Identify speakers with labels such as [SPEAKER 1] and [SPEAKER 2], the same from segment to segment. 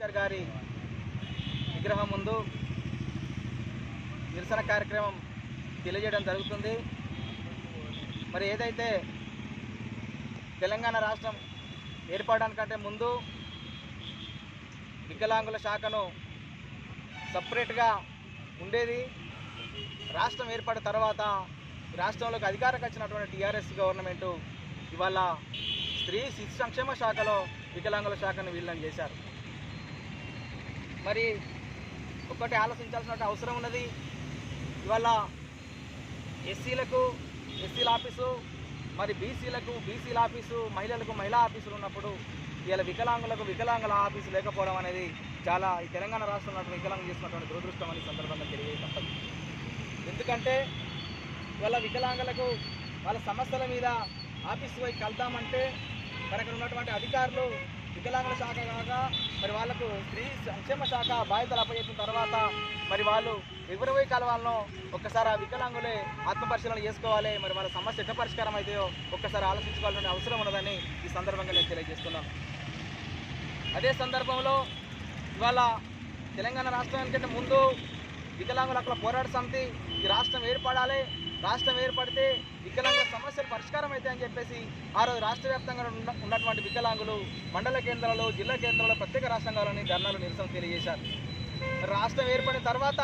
[SPEAKER 1] అంబేద్కర్ గారి విగ్రహం ముందు నిరసన కార్యక్రమం తెలియజేయడం జరుగుతుంది. మరి ఏదైతే తెలంగాణ రాష్ట్రం ఏర్పడడానికంటే ముందు వికలాంగుల శాఖను సపరేట్గా ఉండేది. రాష్ట్రం ఏర్పడిన తర్వాత రాష్ట్రంలోకి అధికారంకి వచ్చినటువంటి టీఆర్ఎస్ గవర్నమెంటు ఇవాళ స్త్రీ శిశు సంక్షేమ శాఖలో వికలాంగుల శాఖను విలీనం చేశారు. మరి ఒకటి ఆలోచించాల్సిన అవసరం ఉన్నది. ఇవాళ ఎస్సీలకు ఎస్సీల ఆఫీసు, మరి బీసీలకు బీసీల ఆఫీసు, మహిళలకు మహిళా ఆఫీసులు ఉన్నప్పుడు ఇవాళ వికలాంగులకు వికలాంగుల ఆఫీసు లేకపోవడం అనేది చాలా ఈ తెలంగాణ రాష్ట్రంలో వికలాంగులు చేసినటువంటి దురదృష్టం అని సందర్భంగా తెలియజేయడం. ఎందుకంటే ఇవాళ వికలాంగులకు వాళ్ళ సమస్యల మీద ఆఫీసు పోయి కలుద్దామంటే మరి అక్కడ ఉన్నటువంటి అధికారులు వికలాంగుల శాఖ కాగా మరి వాళ్ళకు స్త్రీ సంక్షేమ శాఖ బాధ్యతలు అప్పచెప్పిన తర్వాత మరి వాళ్ళు ఎవరి పోయి కలవాలనో ఒక్కసారి ఆ వికలాంగులే ఆత్మపరిశీలన చేసుకోవాలి. మరి వాళ్ళ సమస్య ఎట్ట పరిష్కారం అయితేయో ఒక్కసారి ఆలోచించుకోవాలనే అవసరం ఉన్నదని ఈ సందర్భంగా నేను తెలియజేస్తున్నాను. అదే సందర్భంలో ఇవాళ తెలంగాణ రాష్ట్రానికంటే ముందు వికలాంగుల హక్కుల పోరాట సమితి ఈ రాష్ట్రం ఏర్పడాలి, రాష్ట్రం ఏర్పడితే వికలాంగుల సమస్యలు పరిష్కారం అవుతాయని చెప్పేసి ఆ రోజు రాష్ట్ర వ్యాప్తంగా ఉన్నటువంటి వికలాంగులు మండల కేంద్రాల్లో జిల్లా కేంద్రాల్లో ప్రత్యేక రాష్ట్రంగాలని ధర్నాలు నిరసన తెలియజేశారు. రాష్ట్రం ఏర్పడిన తర్వాత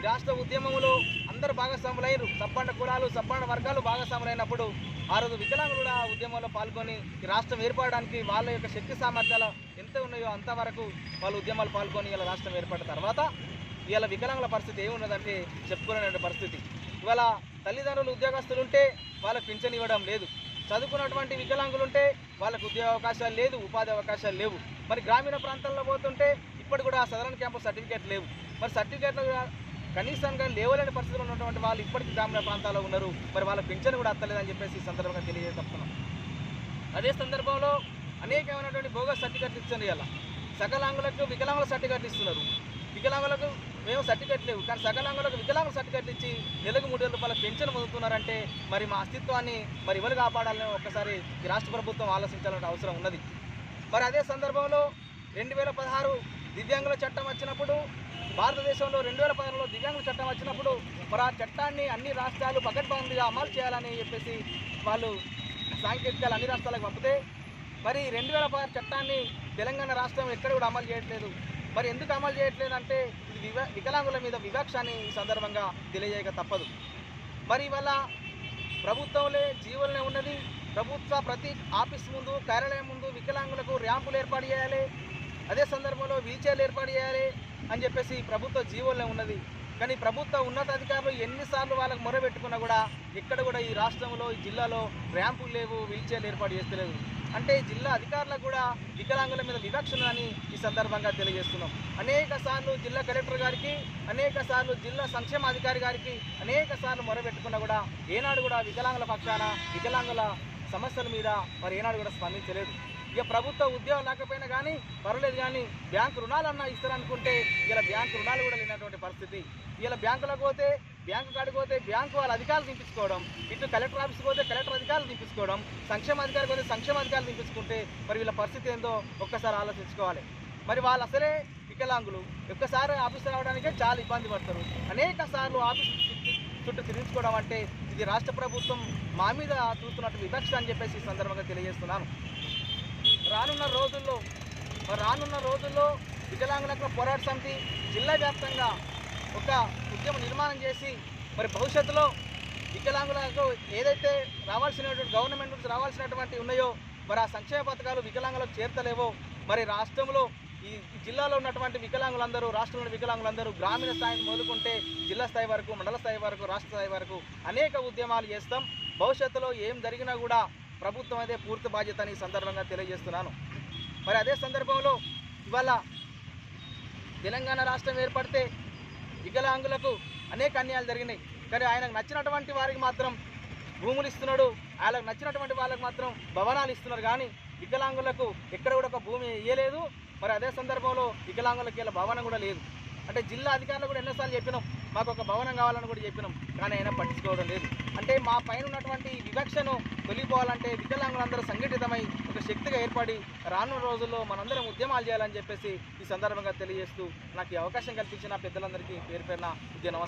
[SPEAKER 1] రాష్ట్ర ఉద్యమంలో అందరూ భాగస్వాములైనరు. సబ్బండ కులాలు సబ్బండ వర్గాలు భాగస్వాములైనప్పుడు ఆ రోజు వికలాంగులు కూడా ఉద్యమంలో పాల్గొని ఈ రాష్ట్రం ఏర్పడడానికి వాళ్ళ యొక్క శక్తి సామర్థ్యాలు ఎంత ఉన్నాయో అంతవరకు వాళ్ళు ఉద్యమాలు పాల్గొని ఇలా రాష్ట్రం ఏర్పడిన తర్వాత ఇవాళ వికలాంగుల పరిస్థితి ఏమున్నదంటే చెప్పుకునే పరిస్థితి. ఇవాళ తల్లిదండ్రులు ఉద్యోగస్తులు ఉంటే వాళ్ళకు పింఛన్ ఇవ్వడం లేదు, చదువుకున్నటువంటి వికలాంగులు ఉంటే వాళ్ళకు ఉద్యోగ అవకాశాలు లేదు, ఉపాధి అవకాశాలు లేవు. మరి గ్రామీణ ప్రాంతాల్లో పోతుంటే ఇప్పటి కూడా సదరన్ క్యాంపస్ సర్టిఫికేట్ లేవు. మరి సర్టిఫికేట్లు కనీసంగా లేవలేని పరిస్థితులు ఉన్నటువంటి వాళ్ళు ఇప్పటికీ గ్రామీణ ప్రాంతాల్లో ఉన్నారు. మరి వాళ్ళ పింఛన్ కూడా అత్తలేదని చెప్పేసి ఈ సందర్భంగా తెలియజేస్తున్నాం. అదే సందర్భంలో అనేకమైనటువంటి బోగస్ సర్టిఫికేట్లు ఇచ్చారు. ఇలా సకలాంగులకు వికలాంగుల సర్టిఫికేట్లు ఇస్తున్నారు, వికలాంగులకు మేము సర్టిఫికేట్ లేవు, కానీ సకలాంగులకు వికలాంగుల సర్టిఫికేట్లు ఇచ్చి నెలకు 3,000 రూపాయల పెన్షన్ పొందుతున్నారంటే మరి మా అస్తిత్వాన్ని మరి ఎవరు కాపాడాలని ఒక్కసారి ఈ రాష్ట్ర ప్రభుత్వం ఆలోచించాల్సిన అవసరం ఉన్నది. మరి అదే సందర్భంలో 2016 దివ్యాంగుల చట్టం వచ్చినప్పుడు, భారతదేశంలో 2016లో దివ్యాంగుల చట్టం వచ్చినప్పుడు మరి ఆ చట్టాన్ని అన్ని రాష్ట్రాలు పకడ్బందీగా అమలు చేయాలని చెప్పేసి వాళ్ళు సాంకేతికాలు అన్ని రాష్ట్రాలకు పంపితే మరి 2016 చట్టాన్ని తెలంగాణ రాష్ట్రం ఎక్కడ కూడా అమలు చేయట్లేదు. మరి ఎందుకు అమలు చేయట్లేదంటే ఇది వికలాంగుల మీద వివక్షని ఈ సందర్భంగా తెలియజేయక తప్పదు. మరి ఇవాళ ప్రభుత్వంలో జీవోలనే ఉన్నది, ప్రభుత్వ ప్రతి ఆఫీస్ ముందు కార్యాలయం ముందు వికలాంగులకు ర్యాంపులు ఏర్పాటు చేయాలి, అదే సందర్భంలో వీల్చైర్లు ఏర్పాటు చేయాలి అని చెప్పేసి ప్రభుత్వ జీవోలనే ఉన్నది. కానీ ప్రభుత్వ ఉన్నతాధికారులు ఎన్నిసార్లు వాళ్ళకు మొరబెట్టుకున్నా కూడా ఇక్కడ కూడా ఈ రాష్ట్రంలో ఈ జిల్లాలో ర్యాంపులు లేవు, వీల్చైర్లు ఏర్పాటు చేస్తలేదు. అంటే జిల్లా అధికారులకు కూడా వికలాంగుల మీద వివక్ష ఉందని ఈ సందర్భంగా తెలియజేస్తున్నాం. అనేక సార్లు జిల్లా కలెక్టర్ గారికి, అనేక సార్లు జిల్లా సంక్షేమాధికారి గారికి అనేక సార్లు మొరబెట్టుకున్నా కూడా ఏనాడు కూడా వికలాంగుల పక్షాన వికలాంగుల సమస్యల మీద మరి ఏనాడు కూడా స్పందించలేదు. ఇక ప్రభుత్వ ఉద్యోగం లేకపోయినా కానీ పర్వాలేదు, కానీ బ్యాంకు రుణాలన్నా ఇస్తారనుకుంటే ఇలా బ్యాంకు రుణాలు కూడా లేనటువంటి పరిస్థితి. ఇలా బ్యాంకులకు పోతే బ్యాంకు కాడికి పోతే బ్యాంకు వాళ్ళ అధికారులు దింపించుకోవడం, ఇటు కలెక్టర్ ఆఫీస్కి పోతే కలెక్టర్ అధికారులు దింపించుకోవడం, సంక్షేమాధికారికి పోతే సంక్షేమాధికారులు దింపించుకుంటే మరి వీళ్ళ పరిస్థితి ఏందో ఒక్కసారి ఆలోచించుకోవాలి. మరి వాళ్ళు అసలే వికలాంగులు, ఒక్కసారి ఆఫీస్ రావడానికే చాలా ఇబ్బంది పడతారు. అనేక సార్లు ఆఫీస్ చుట్టూ తిరించుకోవడం అంటే ఇది రాష్ట్ర ప్రభుత్వం మా మీద చూస్తున్నట్టు వివక్ష అని చెప్పేసి ఈ సందర్భంగా తెలియజేస్తున్నాను. రానున్న రోజుల్లో వికలాంగుల హక్కుల పోరాట సమితి జిల్లా వ్యాప్తంగా ఒక ఉద్యమ నిర్మాణం చేసి మరి భవిష్యత్తులో వికలాంగులకు ఏదైతే రావాల్సినటువంటి గవర్నమెంట్ నుంచి రావాల్సినటువంటి ఉన్నాయో మరి ఆ సంక్షేమ పథకాలు వికలాంగులకు చేర్తలేవో మరి రాష్ట్రంలో ఈ జిల్లాలో ఉన్నటువంటి వికలాంగులందరూ, రాష్ట్రంలోని వికలాంగులందరూ గ్రామీణ స్థాయిని మొదలుకుంటే జిల్లా స్థాయి వరకు, మండల స్థాయి వరకు, రాష్ట్ర స్థాయి వరకు అనేక ఉద్యమాలు చేస్తాం. భవిష్యత్తులో ఏం జరిగినా కూడా ప్రభుత్వం అదే పూర్తి బాధ్యతని ఈ సందర్భంగా తెలియజేస్తున్నాను. మరి అదే సందర్భంలో ఇవాళ తెలంగాణ రాష్ట్రం ఏర్పడితే వికలాంగులకు అనేక అన్యాయాలు జరిగినాయి. కానీ ఆయనకు నచ్చినటువంటి వారికి మాత్రం భూములు ఇస్తున్నాడు, ఆయనకు నచ్చినటువంటి వాళ్ళకు మాత్రం భవనాలు ఇస్తున్నారు. కానీ వికలాంగులకు ఎక్కడ కూడా ఒక భూమి ఇవ్వలేదు. మరి అదే సందర్భంలో వికలాంగులకి ఇలా భవనం కూడా లేదు. అంటే జిల్లా అధికారులు కూడా ఎన్నోసార్లు చెప్పినాం, మాకు ఒక భవనం కావాలని కూడా చెప్పినాం, కానీ అయినా పట్టించుకోవడం లేదు. అంటే మా పైన ఉన్నటువంటి వివక్షను తొలగిపోవాలంటే వికలాంగులందరూ సంఘటితమై ఒక శక్తిగా ఏర్పడి రానున్న రోజుల్లో మనందరం ఉద్యమాలు చేయాలని చెప్పేసి ఈ సందర్భంగా తెలియజేస్తూ నాకు ఈ అవకాశం కల్పించిన పెద్దలందరికీ పేరు పేరున నమస్కారం.